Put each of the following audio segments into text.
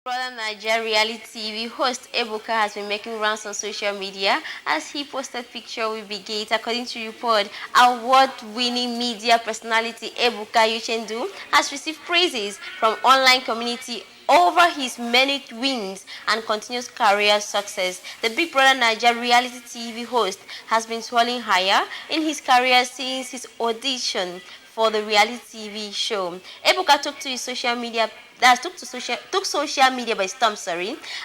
Brother Naija reality TV host Ebuka has been making rounds on social media as he posted picture with Big Gate. According to report, award-winning media personality Ebuka Uchendu has received praises from online community over his many wins and continuous career success. The Big Brother Naija reality TV host has been soaring higher in his career since his audition for the reality TV show. Ebuka took to his social media took social media by storm,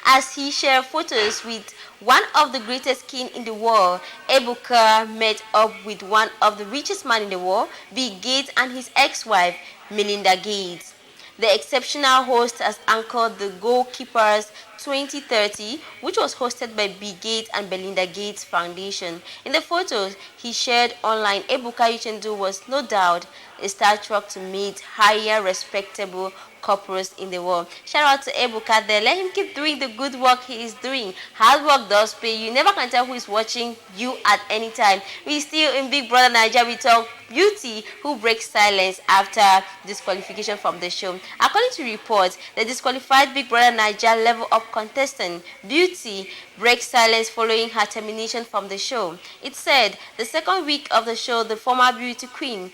as he shared photos with one of the greatest king in the world. Ebuka met up with one of the richest man in the world, Bill Gates, and his ex-wife, Melinda Gates. The exceptional host has anchored the Goalkeepers 2030, which was hosted by Bill Gates and Belinda Gates Foundation. In the photos he shared online, Ebuka Uchendu was no doubt a starstruck to meet higher respectable corporates in the world. Shout out to Ebuka there. Let him keep doing the good work he is doing. Hard work does pay. You never can tell who is watching you at any time. We still in Big Brother Naija, we talk Beauty, who breaks silence after disqualification from the show. According to reports, the disqualified Big Brother Naija level up contestant Beauty breaks silence following her termination from the show. It said the second week of the show, the former beauty queen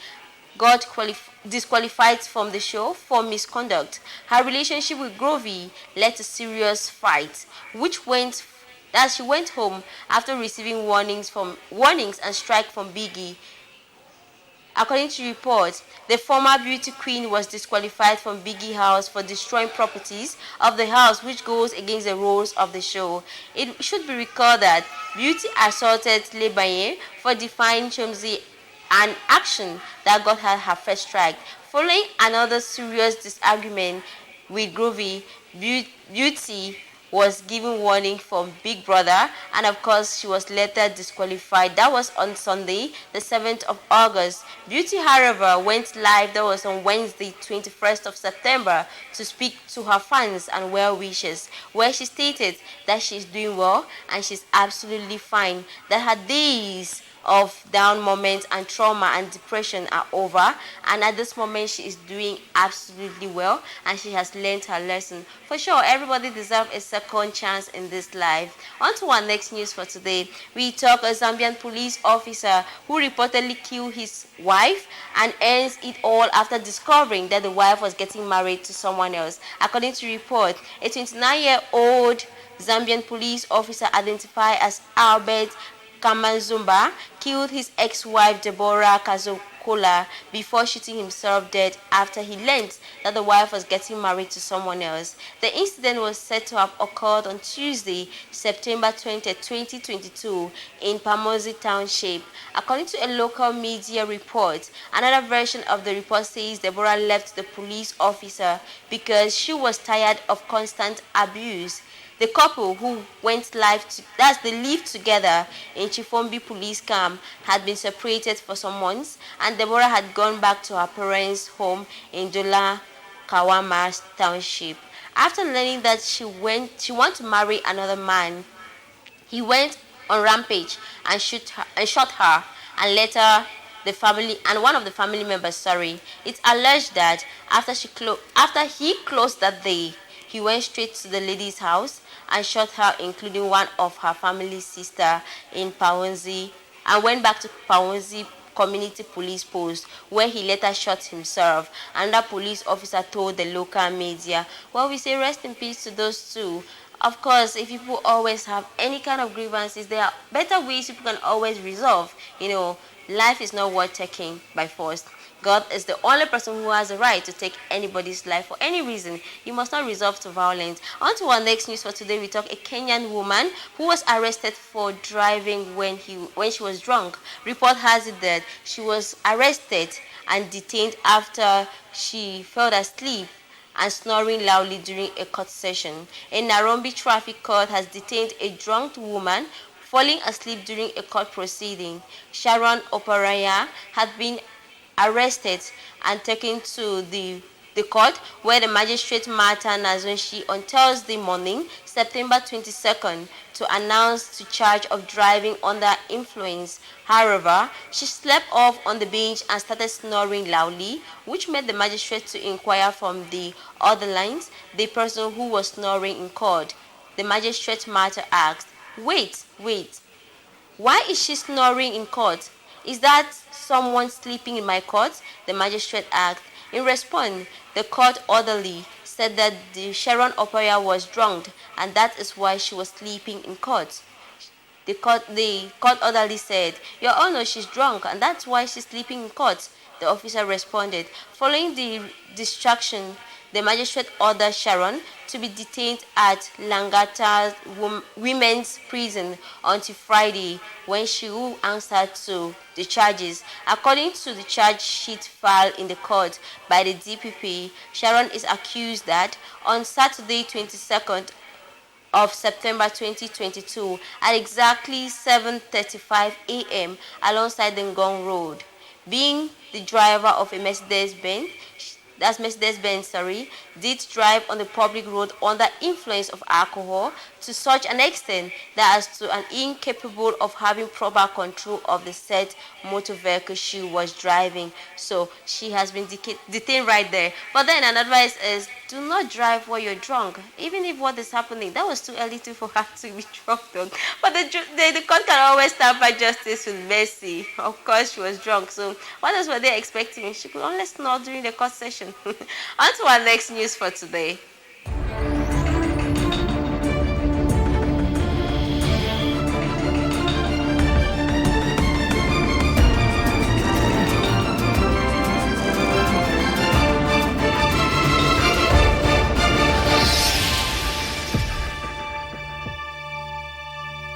got disqualified from the show for misconduct. Her relationship with Grovey led to serious fight, she went home after receiving warnings and strike from Biggie. According to reports, the former beauty queen was disqualified from Biggie House for destroying properties of the house, which goes against the rules of the show. It should be recalled that Beauty assaulted Lebaye for defying Chomzi, an action that got her first strike. Following another serious disagreement with Grovey, Beauty was given warning from Big Brother, and of course she was later disqualified. That was on Sunday, the 7th of August. Beauty, however, went live, that was on Wednesday, 21st of September, to speak to her fans and well wishes, where she stated that she's doing well and she's absolutely fine, that her days of down moments and trauma and depression are over, and at this moment she is doing absolutely well and she has learned her lesson. For sure, everybody deserves a second chance in this life. On to our next news for today. We talk a Zambian police officer who reportedly killed his wife and ends it all after discovering that the wife was getting married to someone else. According to report, a 29-year-old Zambian police officer identified as Albert Kamanzumba killed his ex-wife Deborah Kazokola before shooting himself dead after he learned that the wife was getting married to someone else. The incident was said to have occurred on Tuesday, September 20, 2022 in Pamozi Township. According to a local media report, another version of the report says Deborah left the police officer because she was tired of constant abuse. The couple, who went lived together in Chifombi police camp, had been separated for some months, and Deborah had gone back to her parents' home in Dola Kawama Township. After learning that she wanted to marry another man, he went on rampage and shot her, and later one of the family members. It's alleged that after he closed that day, he went straight to the lady's house and shot her, including one of her family's sister in Pawanzi, and went back to Pawanzi Community Police Post, where he later shot himself. Another police officer told the local media. Well, we say rest in peace to those two. Of course, if people always have any kind of grievances, there are better ways people can always resolve. Life is not worth taking by force. God is the only person who has the right to take anybody's life for any reason. You must not resort to violence. On to our next news for today. We talk a Kenyan woman who was arrested for driving when she was drunk. Report has it that she was arrested and detained after she fell asleep and snoring loudly during a court session. A Nairobi traffic court has detained a drunk woman falling asleep during a court proceeding. Sharon Oparaya had been arrested and taken to the The court, where the magistrate Martha Nazonshi on Thursday morning, September 22nd, to announce to charge of driving under influence. However, she slept off on the bench and started snoring loudly, which made the magistrate to inquire from the other lines, the person who was snoring in court. The magistrate Martha asked, wait, why is she snoring in court? Is that someone sleeping in my court? The magistrate asked. In response, the court orderly said that the Sharon operator was drunk and that is why she was sleeping in court. The court orderly said, Your Honor, she's drunk and that's why she's sleeping in court. The officer responded. Following the distraction, the magistrate ordered Sharon to be detained at Langata's women's prison until Friday when she will answer to the charges. According to the charge sheet filed in the court by the DPP, Sharon is accused that on Saturday 22nd of September 2022 at exactly 7:35 a.m. alongside the Ngong Road, being the driver of a Mercedes-Benz, did drive on the public road under influence of alcohol to such an extent that as to an incapable of having proper control of the said motor vehicle she was driving. So she has been detained right there. But then an advice is, do not drive while you're drunk. Even if what is happening, that was too early for her to be drunk though. But the court can always stand by justice with mercy. Of course she was drunk. So what else were they expecting? She could only snore during the court session. On to our next news for today.